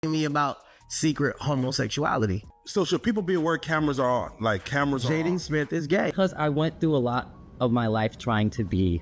me about secret homosexuality. So should people be aware cameras are on? Like cameras are on? Jaden Smith is gay. Because I went through a lot of my life trying to be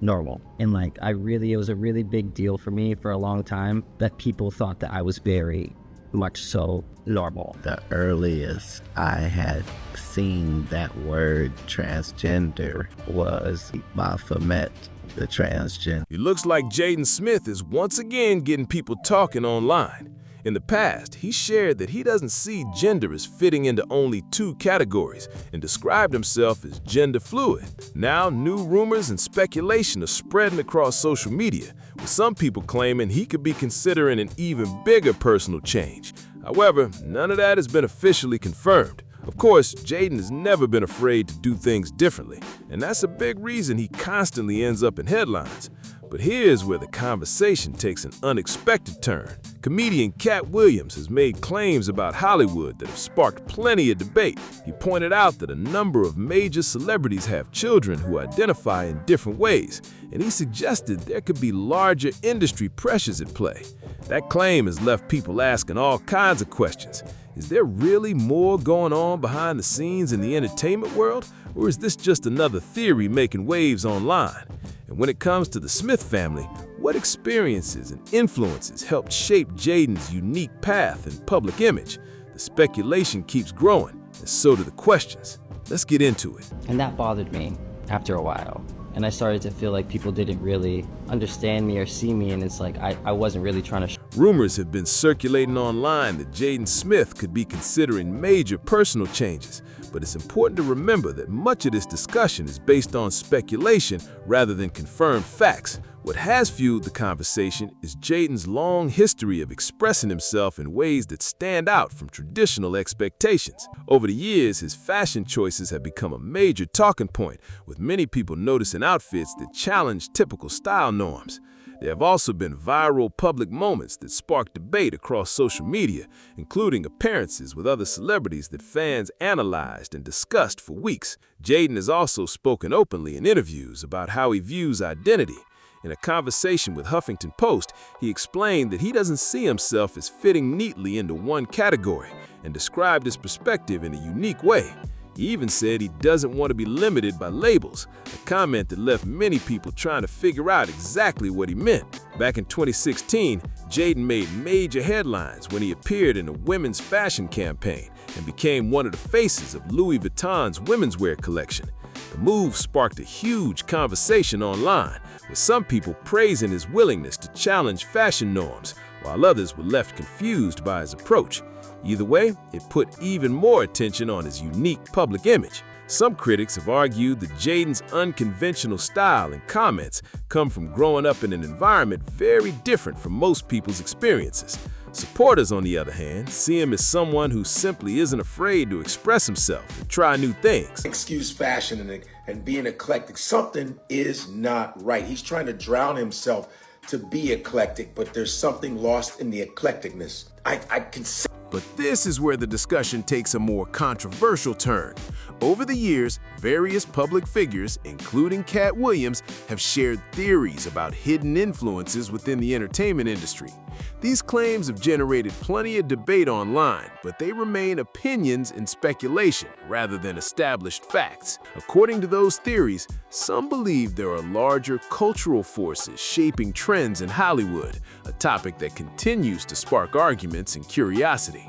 normal. And like, it was a really big deal for me for a long time that people thought that I was very much so normal. The earliest I had seen that word transgender was Baphomet, the transgender. It looks like Jaden Smith is once again getting people talking online. In the past, he shared that he doesn't see gender as fitting into only 2 categories and described himself as gender fluid. Now, new rumors and speculation are spreading across social media, with some people claiming he could be considering an even bigger personal change. However, none of that has been officially confirmed. Of course, Jaden has never been afraid to do things differently, and that's a big reason he constantly ends up in headlines. But here's where the conversation takes an unexpected turn. Comedian Katt has made claims about Hollywood that have sparked plenty of debate. He pointed out that a number of major celebrities have children who identify in different ways, and he suggested there could be larger industry pressures at play. That claim has left people asking all kinds of questions. Is there really more going on behind the scenes in the entertainment world, or is this just another theory making waves online? And when it comes to the Smith family, what experiences and influences helped shape Jaden's unique path and public image? The speculation keeps growing, and so do the questions. Let's get into it. And that bothered me after a while. And I started to feel like people didn't really understand me or see me, and it's like I wasn't really trying to. Rumors have been circulating online that Jaden Smith could be considering major personal changes, but it's important to remember that much of this discussion is based on speculation rather than confirmed facts. What has fueled the conversation is Jaden's long history of expressing himself in ways that stand out from traditional expectations. Over the years, his fashion choices have become a major talking point, with many people noticing outfits that challenge typical style norms. There have also been viral public moments that sparked debate across social media, including appearances with other celebrities that fans analyzed and discussed for weeks. Jaden has also spoken openly in interviews about how he views identity. In a conversation with Huffington Post, he explained that he doesn't see himself as fitting neatly into one category and described his perspective in a unique way. He even said he doesn't want to be limited by labels, a comment that left many people trying to figure out exactly what he meant. Back in 2016, Jaden made major headlines when he appeared in a women's fashion campaign and became one of the faces of Louis Vuitton's women's wear collection. The move sparked a huge conversation online, with some people praising his willingness to challenge fashion norms, while others were left confused by his approach. Either way, it put even more attention on his unique public image. Some critics have argued that Jaden's unconventional style and comments come from growing up in an environment very different from most people's experiences. Supporters, on the other hand, see him as someone who simply isn't afraid to express himself and try new things. Excuse fashion and being eclectic. Something is not right. He's trying to drown himself to be eclectic, but there's something lost in the eclecticness. I can see. But this is where the discussion takes a more controversial turn. Over the years, various public figures, including Katt, have shared theories about hidden influences within the entertainment industry. These claims have generated plenty of debate online, but they remain opinions and speculation rather than established facts. According to those theories, some believe there are larger cultural forces shaping trends in Hollywood, a topic that continues to spark arguments and curiosity.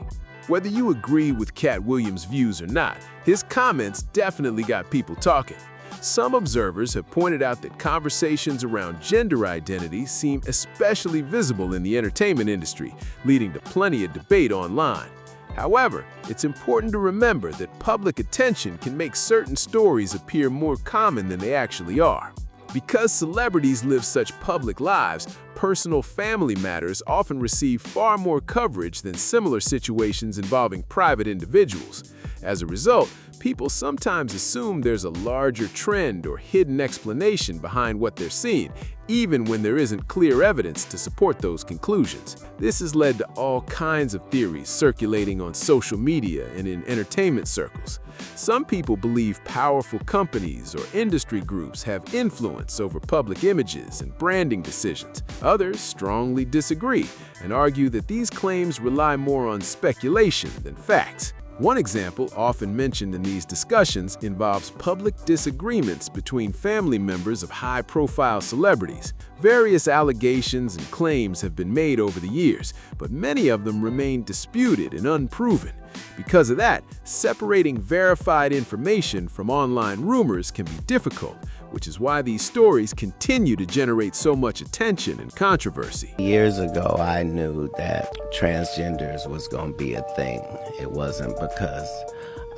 Whether you agree with Katt views or not, his comments definitely got people talking. Some observers have pointed out that conversations around gender identity seem especially visible in the entertainment industry, leading to plenty of debate online. However, it's important to remember that public attention can make certain stories appear more common than they actually are. Because celebrities live such public lives, personal family matters often receive far more coverage than similar situations involving private individuals. As a result, People sometimes assume there's a larger trend or hidden explanation behind what they're seeing, even when there isn't clear evidence to support those conclusions. This has led to all kinds of theories circulating on social media and in entertainment circles. Some people believe powerful companies or industry groups have influence over public images and branding decisions. Others strongly disagree and argue that these claims rely more on speculation than facts. One example often mentioned in these discussions involves public disagreements between family members of high-profile celebrities. Various allegations and claims have been made over the years, but many of them remain disputed and unproven. Because of that, separating verified information from online rumors can be difficult, which is why these stories continue to generate so much attention and controversy. Years ago, I knew that transgenders was going to be a thing. It wasn't because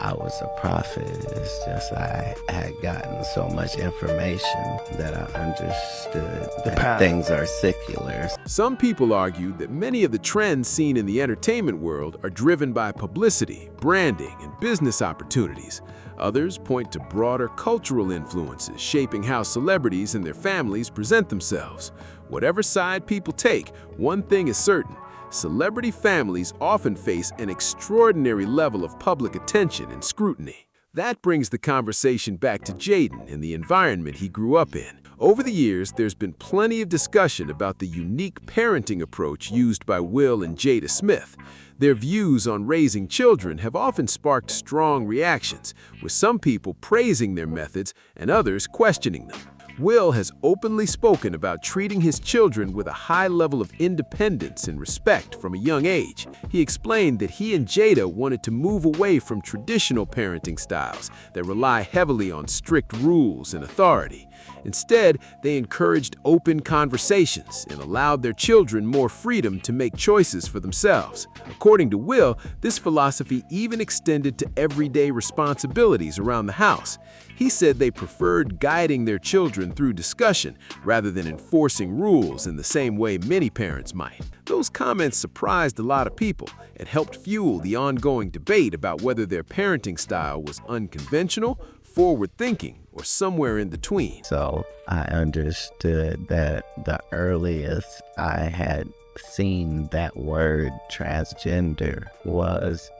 I was a prophet. It's just I had gotten so much information that I understood that things are secular. Some people argue that many of the trends seen in the entertainment world are driven by publicity, branding, and business opportunities. Others point to broader cultural influences shaping how celebrities and their families present themselves. Whatever side people take, one thing is certain: celebrity families often face an extraordinary level of public attention and scrutiny. That brings the conversation back to Jaden and the environment he grew up in. Over the years, there's been plenty of discussion about the unique parenting approach used by Will and Jada Smith. Their views on raising children have often sparked strong reactions, with some people praising their methods and others questioning them. Will has openly spoken about treating his children with a high level of independence and respect from a young age. He explained that he and Jada wanted to move away from traditional parenting styles that rely heavily on strict rules and authority. Instead, they encouraged open conversations and allowed their children more freedom to make choices for themselves. According to Will, this philosophy even extended to everyday responsibilities around the house. He said they preferred guiding their children through discussion rather than enforcing rules in the same way many parents might. Those comments surprised a lot of people and helped fuel the ongoing debate about whether their parenting style was unconventional, forward-thinking, or somewhere in between. So I understood that the earliest I had seen that word transgender was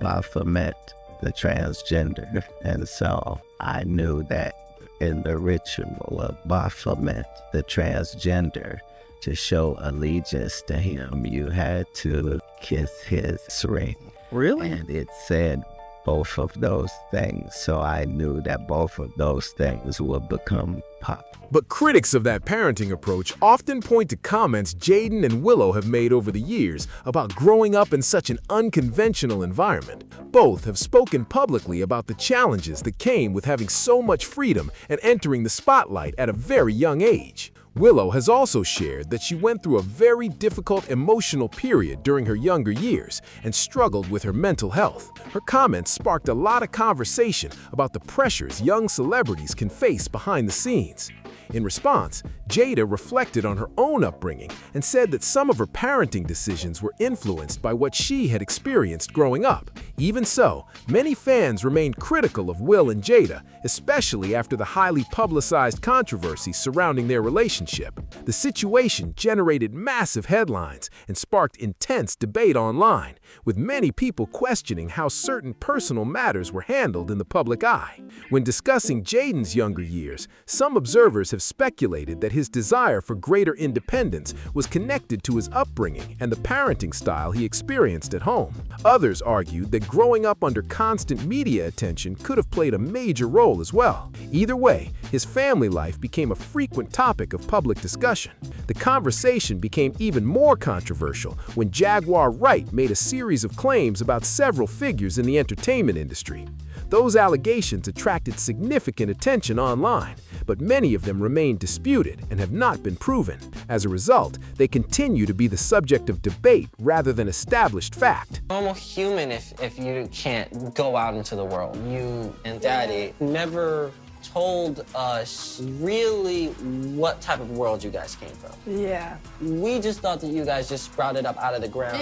Baphomet, the transgender. And so I knew that in the ritual of Baphomet, the transgender, to show allegiance to him, you had to kiss his ring. Really? And it said both of those things, so I knew that both of those things would become popular. But critics of that parenting approach often point to comments Jaden and Willow have made over the years about growing up in such an unconventional environment. Both have spoken publicly about the challenges that came with having so much freedom and entering the spotlight at a very young age. Willow has also shared that she went through a very difficult emotional period during her younger years and struggled with her mental health. Her comments sparked a lot of conversation about the pressures young celebrities can face behind the scenes. In response, Jada reflected on her own upbringing and said that some of her parenting decisions were influenced by what she had experienced growing up. Even so, many fans remained critical of Will and Jada, especially after the highly publicized controversy surrounding their relationship. The situation generated massive headlines and sparked intense debate online, with many people questioning how certain personal matters were handled in the public eye. When discussing Jaden's younger years, some observers have speculated that his desire for greater independence was connected to his upbringing and the parenting style he experienced at home. Others argued that growing up under constant media attention could have played a major role as well. Either way, his family life became a frequent topic of public discussion. The conversation became even more controversial when Jaguar Wright made a series of claims about several figures in the entertainment industry. Those allegations attracted significant attention online, but many of them remain disputed and have not been proven. As a result, they continue to be the subject of debate rather than established fact. Normal human if you can't go out into the world. You and Daddy never told us really what type of world you guys came from. Yeah. We just thought that you guys just sprouted up out of the ground.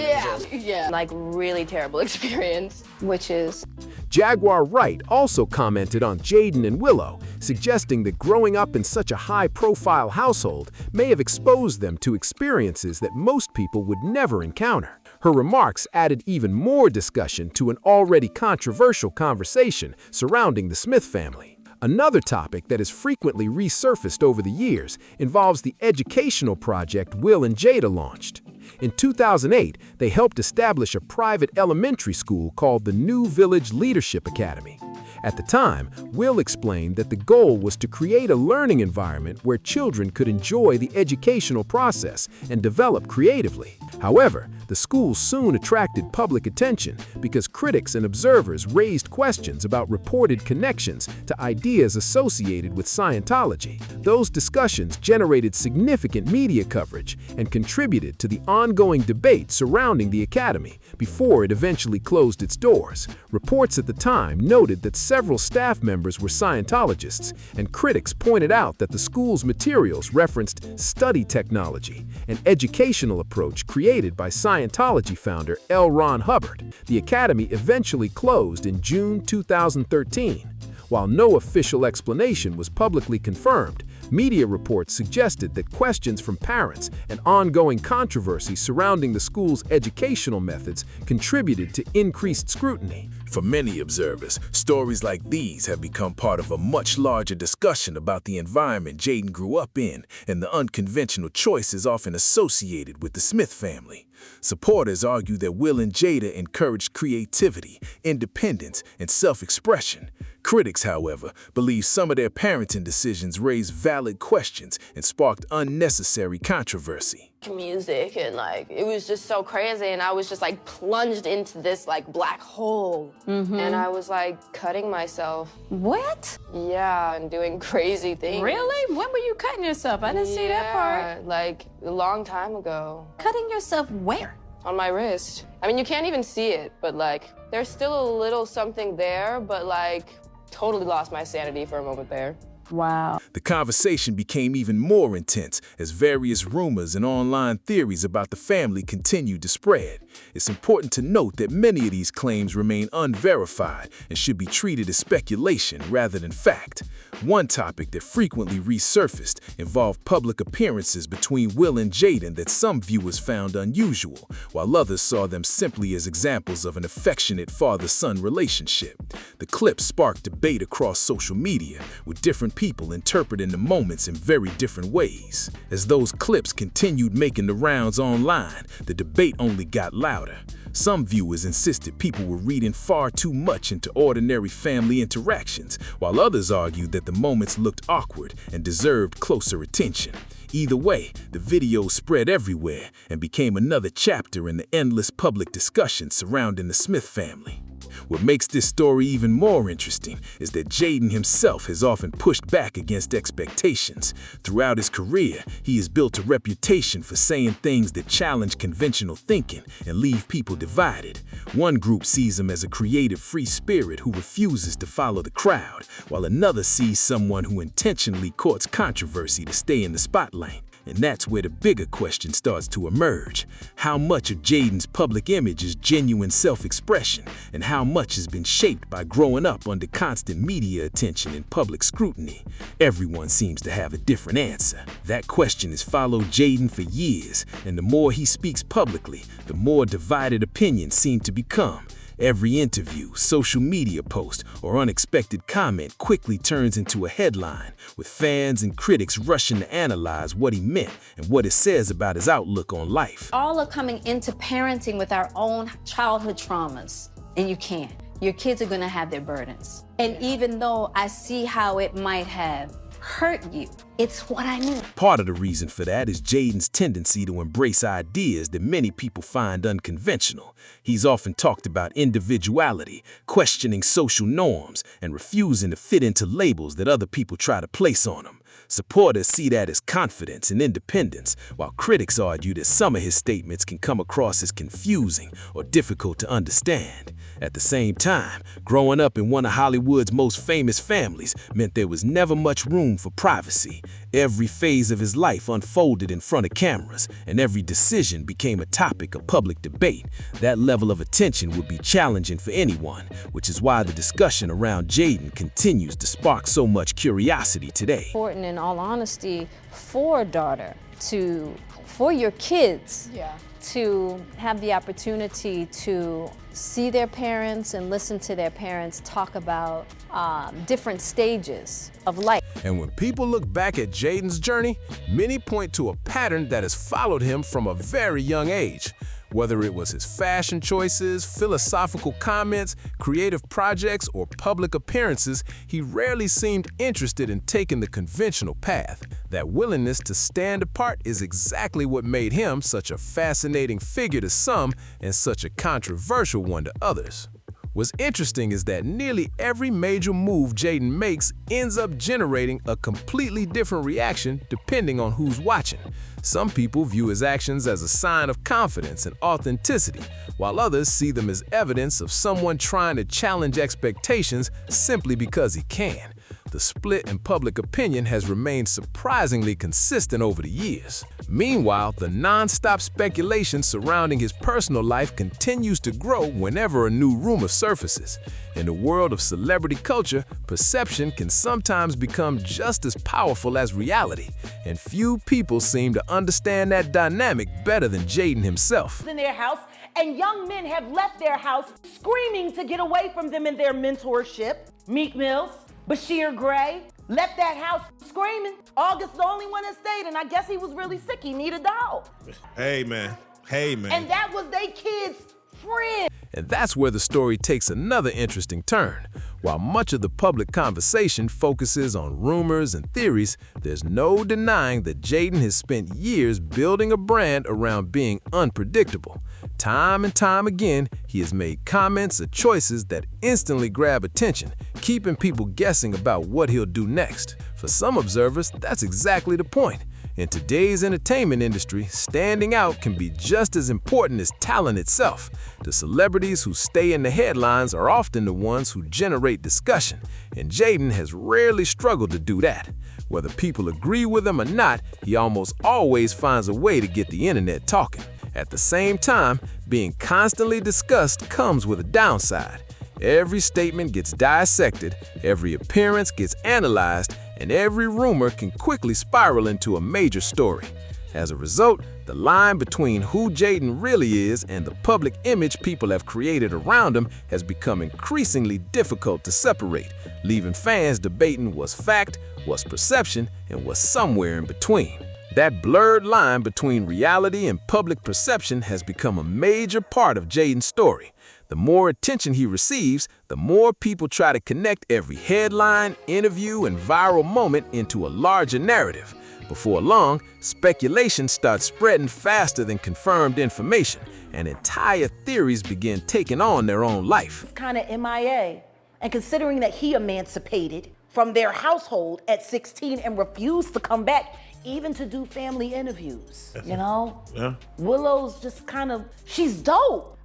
Yeah. Like really terrible experience, which is... Jaguar Wright also commented on Jaden and Willow, suggesting that growing up in such a high-profile household may have exposed them to experiences that most people would never encounter. Her remarks added even more discussion to an already controversial conversation surrounding the Smith family. Another topic that has frequently resurfaced over the years involves the educational project Will and Jada launched. In 2008, they helped establish a private elementary school called the New Village Leadership Academy. At the time, Will explained that the goal was to create a learning environment where children could enjoy the educational process and develop creatively. However, the school soon attracted public attention because critics and observers raised questions about reported connections to ideas associated with Scientology. Those discussions generated significant media coverage and contributed to the ongoing debate surrounding the academy before it eventually closed its doors. Reports at the time noted that several staff members were Scientologists, and critics pointed out that the school's materials referenced study technology, an educational approach created by Scientology founder L. Ron Hubbard. The academy eventually closed in June 2013. While no official explanation was publicly confirmed, media reports suggested that questions from parents and ongoing controversy surrounding the school's educational methods contributed to increased scrutiny. For many observers, stories like these have become part of a much larger discussion about the environment Jaden grew up in and the unconventional choices often associated with the Smith family. Supporters argue that Will and Jada encouraged creativity, independence, and self-expression. Critics, however, believe some of their parenting decisions raised valid questions and sparked unnecessary controversy. Music and it was just so crazy, and I was just plunged into this black hole, and I was cutting myself. What? Yeah, and doing crazy things. Really? When were you cutting yourself? I didn't see that part. Like a long time ago. Cutting yourself where? On my wrist. I mean, you can't even see it, but there's still a little something there, but totally lost my sanity for a moment there. Wow. The conversation became even more intense as various rumors and online theories about the family continued to spread. It's important to note that many of these claims remain unverified and should be treated as speculation rather than fact. One topic that frequently resurfaced involved public appearances between Will and Jaden that some viewers found unusual, while others saw them simply as examples of an affectionate father-son relationship. The clip sparked debate across social media, with different people interpreting the moments in very different ways. As those clips continued making the rounds online, the debate only got louder. Some viewers insisted people were reading far too much into ordinary family interactions, while others argued that the moments looked awkward and deserved closer attention. Either way, the video spread everywhere and became another chapter in the endless public discussion surrounding the Smith family. What makes this story even more interesting is that Jaden himself has often pushed back against expectations. Throughout his career, he has built a reputation for saying things that challenge conventional thinking and leave people divided. One group sees him as a creative free spirit who refuses to follow the crowd, while another sees someone who intentionally courts controversy to stay in the spotlight. And that's where the bigger question starts to emerge. How much of Jaden's public image is genuine self-expression, and how much has been shaped by growing up under constant media attention and public scrutiny? Everyone seems to have a different answer. That question has followed Jaden for years, and the more he speaks publicly, the more divided opinions seem to become. Every interview, social media post, or unexpected comment quickly turns into a headline, with fans and critics rushing to analyze what he meant and what it says about his outlook on life. All are coming into parenting with our own childhood traumas, and you can't. Your kids are going to have their burdens. And even though I see how it might have hurt you, it's what I knew. Part of the reason for that is Jaden's tendency to embrace ideas that many people find unconventional. He's often talked about individuality, questioning social norms, and refusing to fit into labels that other people try to place on him. Supporters see that as confidence and independence, while critics argue that some of his statements can come across as confusing or difficult to understand. At the same time, growing up in one of Hollywood's most famous families meant there was never much room for privacy. Every phase of his life unfolded in front of cameras, and every decision became a topic of public debate. That level of attention would be challenging for anyone, which is why the discussion around Jaden continues to spark so much curiosity today. Important, in all honesty, for a daughter for your kids to have the opportunity to see their parents and listen to their parents talk about different stages of life. And when people look back at Jaden's journey, many point to a pattern that has followed him from a very young age. Whether it was his fashion choices, philosophical comments, creative projects, or public appearances, he rarely seemed interested in taking the conventional path. That willingness to stand apart is exactly what made him such a fascinating figure to some and such a controversial one to others. What's interesting is that nearly every major move Jaden makes ends up generating a completely different reaction depending on who's watching. Some people view his actions as a sign of confidence and authenticity, while others see them as evidence of someone trying to challenge expectations simply because he can. The split in public opinion has remained surprisingly consistent over the years. Meanwhile, the non-stop speculation surrounding his personal life continues to grow whenever a new rumor surfaces. In the world of celebrity culture, perception can sometimes become just as powerful as reality, and few people seem to understand that dynamic better than Jaden himself. In their house, and young men have left their house screaming to get away from them in their mentorship. Meek Mills, Bashir Gray left that house screaming. August the only one that stayed, and I guess he was really sick. He needed a dog. Hey, man. And that was they kids' friend. And that's where the story takes another interesting turn. While much of the public conversation focuses on rumors and theories, there's no denying that Jaden has spent years building a brand around being unpredictable. Time and time again, he has made comments or choices that instantly grab attention, keeping people guessing about what he'll do next. For some observers, that's exactly the point. In today's entertainment industry, standing out can be just as important as talent itself. The celebrities who stay in the headlines are often the ones who generate discussion, and Jaden has rarely struggled to do that. Whether people agree with him or not, he almost always finds a way to get the internet talking. At the same time, being constantly discussed comes with a downside. Every statement gets dissected, every appearance gets analyzed, and every rumor can quickly spiral into a major story. As a result, the line between who Jaden really is and the public image people have created around him has become increasingly difficult to separate, leaving fans debating what's fact, what's perception, and what's somewhere in between. That blurred line between reality and public perception has become a major part of Jaden's story. The more attention he receives, the more people try to connect every headline, interview, and viral moment into a larger narrative. Before long, speculation starts spreading faster than confirmed information, and entire theories begin taking on their own life. It's kind of MIA. And considering that he emancipated from their household at 16 and refused to come back, even to do family interviews, you know? Yeah. Willow's just kind of, she's dope.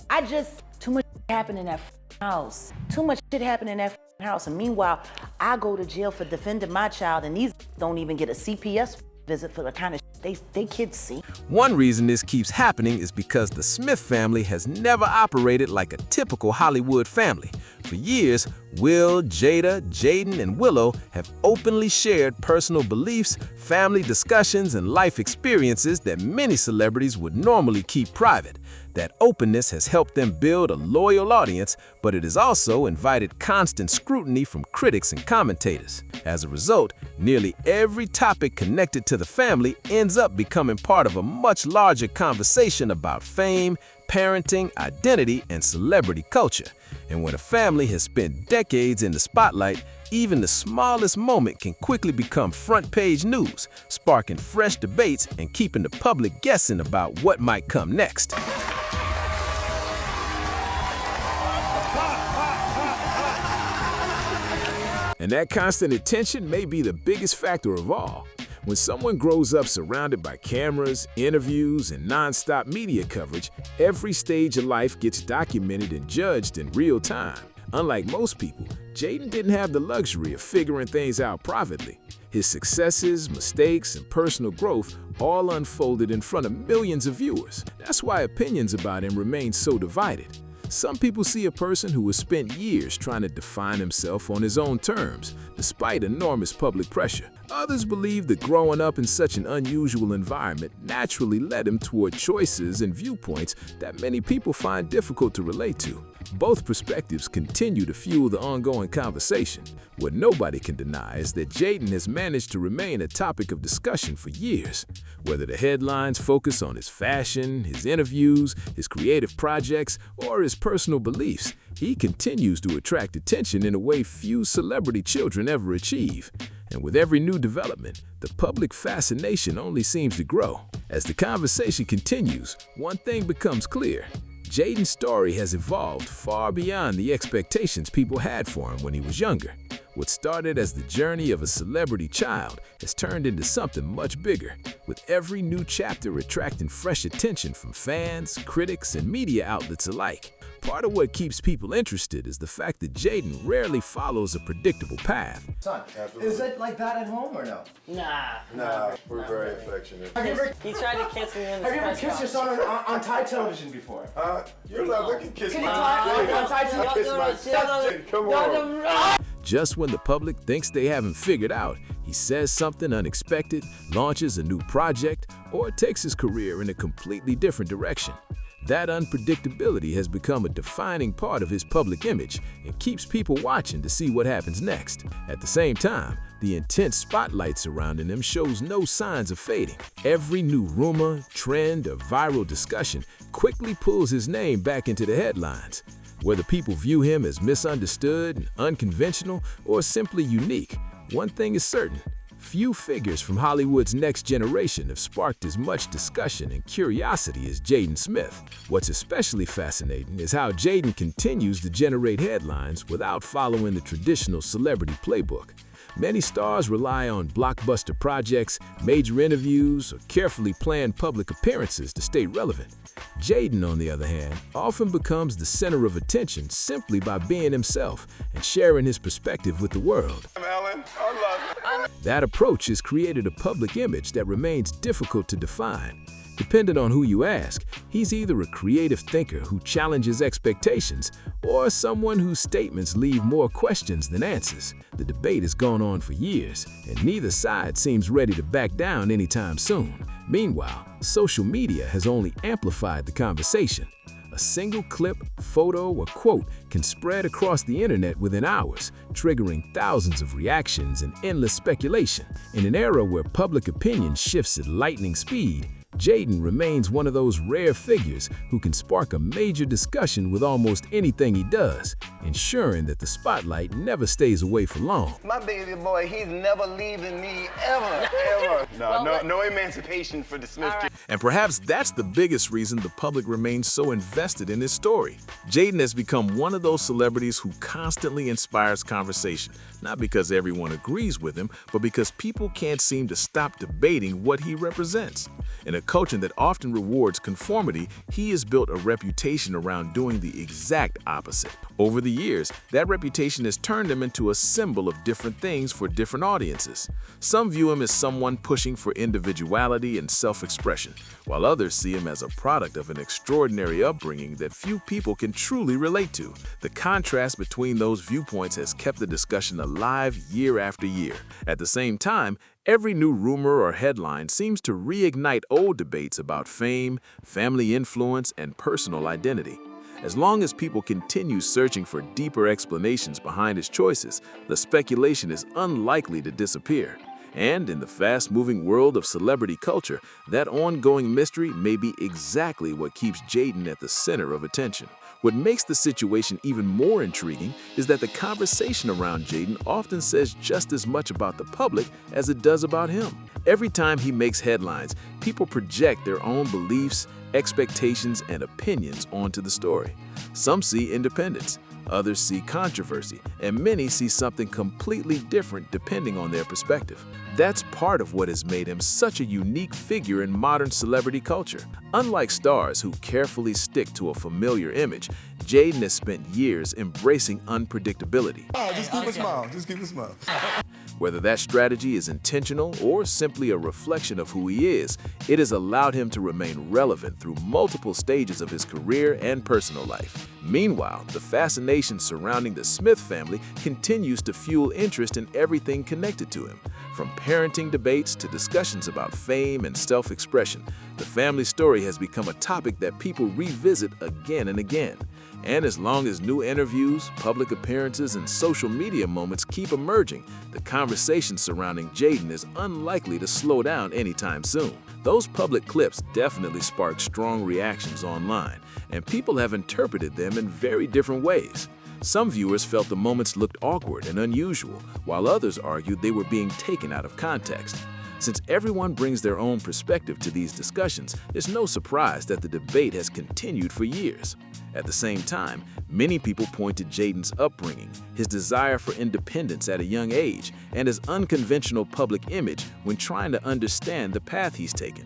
Too much happened in that house. Too much shit happened in that house. And meanwhile, I go to jail for defending my child, and these don't even get a CPS visit for the kind of shit they kids see. One reason this keeps happening is because the Smith family has never operated like a typical Hollywood family. For years, Will, Jada, Jaden, and Willow have openly shared personal beliefs, family discussions, and life experiences that many celebrities would normally keep private. That openness has helped them build a loyal audience, but it has also invited constant scrutiny from critics and commentators. As a result, nearly every topic connected to the family ends up becoming part of a much larger conversation about fame, parenting, identity, and celebrity culture. And when a family has spent decades in the spotlight, even the smallest moment can quickly become front-page news, sparking fresh debates and keeping the public guessing about what might come next. And that constant attention may be the biggest factor of all. When someone grows up surrounded by cameras, interviews, and non-stop media coverage, every stage of life gets documented and judged in real time. Unlike most people, Jaden didn't have the luxury of figuring things out privately. His successes, mistakes, and personal growth all unfolded in front of millions of viewers. That's why opinions about him remain so divided. Some people see a person who has spent years trying to define himself on his own terms, despite enormous public pressure. Others believe that growing up in such an unusual environment naturally led him toward choices and viewpoints that many people find difficult to relate to. Both perspectives continue to fuel the ongoing conversation. What nobody can deny is that Jaden has managed to remain a topic of discussion for years. Whether the headlines focus on his fashion, his interviews, his creative projects, or his personal beliefs, he continues to attract attention in a way few celebrity children ever achieve. And with every new development, the public fascination only seems to grow. As the conversation continues, one thing becomes clear. Jaden's story has evolved far beyond the expectations people had for him when he was younger. What started as the journey of a celebrity child has turned into something much bigger, with every new chapter attracting fresh attention from fans, critics, and media outlets alike. Part of what keeps people interested is the fact that Jaden rarely follows a predictable path. Son, is it like that at home or no? Nah, we're very affectionate. He tried to kiss me in the Have you ever kissed your son on Thai television before? You're not looking kiss Can my you talk on Thai kiss my son. Come on. Just when the public thinks they haven't figured out, he says something unexpected, launches a new project, or takes his career in a completely different direction. That unpredictability has become a defining part of his public image and keeps people watching to see what happens next. At the same time, the intense spotlight surrounding him shows no signs of fading. Every new rumor, trend, or viral discussion quickly pulls his name back into the headlines. Whether people view him as misunderstood, unconventional, or simply unique, one thing is certain. Few figures from Hollywood's next generation have sparked as much discussion and curiosity as Jaden Smith. What's especially fascinating is how Jaden continues to generate headlines without following the traditional celebrity playbook. Many stars rely on blockbuster projects, major interviews, or carefully planned public appearances to stay relevant. Jaden, on the other hand, often becomes the center of attention simply by being himself and sharing his perspective with the world. Ellen, I love you. That approach has created a public image that remains difficult to define. Depending on who you ask, he's either a creative thinker who challenges expectations or someone whose statements leave more questions than answers. The debate has gone on for years, and neither side seems ready to back down anytime soon. Meanwhile, social media has only amplified the conversation. A single clip, photo, or quote can spread across the internet within hours, triggering thousands of reactions and endless speculation. In an era where public opinion shifts at lightning speed, Jaden remains one of those rare figures who can spark a major discussion with almost anything he does, ensuring that the spotlight never stays away for long. My baby boy, he's never leaving me ever. No emancipation for the Smith. Right. And perhaps that's the biggest reason the public remains so invested in his story. Jaden has become one of those celebrities who constantly inspires conversation, not because everyone agrees with him, but because people can't seem to stop debating what he represents. In a culture that often rewards conformity, he has built a reputation around doing the exact opposite. Over the years, that reputation has turned him into a symbol of different things for different audiences. Some view him as someone pushing for individuality and self-expression, while others see him as a product of an extraordinary upbringing that few people can truly relate to. The contrast between those viewpoints has kept the discussion alive year after year. At the same time, every new rumor or headline seems to reignite old debates about fame, family influence, and personal identity. As long as people continue searching for deeper explanations behind his choices, the speculation is unlikely to disappear. And in the fast-moving world of celebrity culture, that ongoing mystery may be exactly what keeps Jaden at the center of attention. What makes the situation even more intriguing is that the conversation around Jaden often says just as much about the public as it does about him. Every time he makes headlines, people project their own beliefs, expectations, and opinions onto the story. Some see independence, Others see controversy, and many see something completely different depending on their perspective. That's part of what has made him such a unique figure in modern celebrity culture. Unlike stars who carefully stick to a familiar image, Jaden has spent years embracing unpredictability. Just keep a smile. Just keep a smile. Whether that strategy is intentional or simply a reflection of who he is, it has allowed him to remain relevant through multiple stages of his career and personal life. Meanwhile, the fascination surrounding the Smith family continues to fuel interest in everything connected to him. From parenting debates to discussions about fame and self-expression, the family story has become a topic that people revisit again and again. And as long as new interviews, public appearances, and social media moments keep emerging, the conversation surrounding Jaden is unlikely to slow down anytime soon. Those public clips definitely sparked strong reactions online, and people have interpreted them in very different ways. Some viewers felt the moments looked awkward and unusual, while others argued they were being taken out of context. Since everyone brings their own perspective to these discussions, it's no surprise that the debate has continued for years. At the same time, many people point to Jaden's upbringing, his desire for independence at a young age, and his unconventional public image when trying to understand the path he's taken.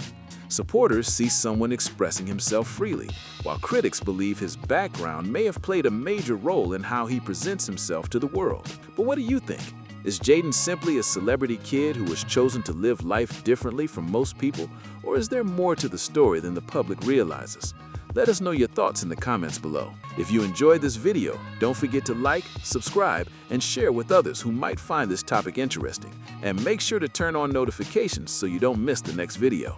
Supporters see someone expressing himself freely, while critics believe his background may have played a major role in how he presents himself to the world. But what do you think? Is Jaden simply a celebrity kid who has chosen to live life differently from most people, or is there more to the story than the public realizes? Let us know your thoughts in the comments below. If you enjoyed this video, don't forget to like, subscribe, and share with others who might find this topic interesting. And make sure to turn on notifications so you don't miss the next video.